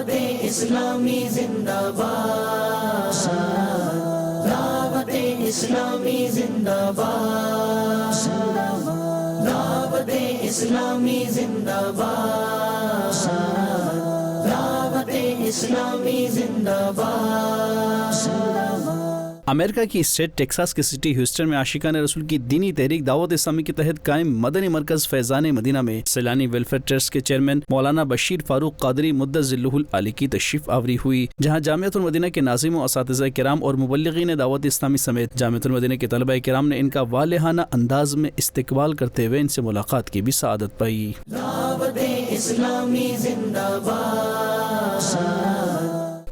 دعوت اسلامی زندہ باد، دعوت اسلامی زندہ باد، دعوت اسلامی زندہ باد، دعوت اسلامی زندہ باد۔ امریکہ کی اسٹیٹ ٹیکساس کی سٹی ہیوسٹن میں عاشقان رسول کی دینی تحریک دعوت اسلامی کے تحت قائم مدنی مرکز فیضان مدینہ میں سیلانی ویلفیئر ٹرسٹ کے چیئرمین مولانا بشیر فاروق قادری مدت ذلہ العالی کی تشریف آوری ہوئی، جہاں جامعۃ المدینہ کے ناظم و اساتذہ کرام اور مبلغین دعوت اسلامی سمیت جامعۃ المدینہ کے طلبہ کرام نے ان کا والہانہ انداز میں استقبال کرتے ہوئے ان سے ملاقات کی بھی سعادت پائی۔ دعوت اسلامی زندہ باد۔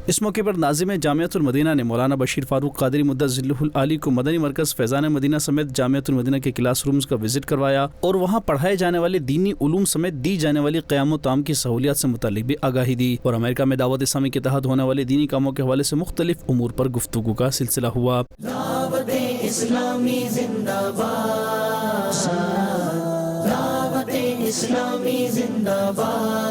اس موقع پر ناظم جامعۃ المدینہ نے مولانا بشیر فاروق قادری مدت ذلہ العالی کو مدنی مرکز فیضان مدینہ سمیت جامعۃ المدینہ کے کلاس رومز کا وزٹ کروایا اور وہاں پڑھائے جانے والے دینی علوم سمیت دی جانے والی قیام و طعام کی سہولیات سے متعلق بھی آگاہی دی، اور امریکہ میں دعوت اسلامی کے تحت ہونے والے دینی کاموں کے حوالے سے مختلف امور پر گفتگو کا سلسلہ ہوا۔ دعوت اسلامی زندہ باد، دعوت اسلامی زندہ باد۔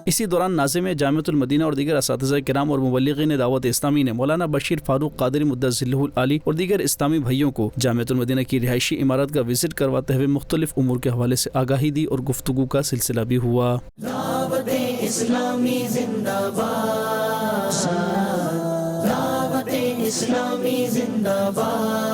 اسی دوران ناظم جامعۃ المدینہ اور دیگر اساتذہ کرام اور مبلغین دعوت اسلامی نے مولانا بشیر فاروق قادری مدت ذلہ العالی اور دیگر اسلامی بھائیوں کو جامعۃ المدینہ کی رہائشی عمارت کا وزٹ کرواتے ہوئے مختلف امور کے حوالے سے آگاہی دی اور گفتگو کا سلسلہ بھی ہوا۔ دعوت اسلامی زندہ باد، دعوت اسلامی زندہ باد۔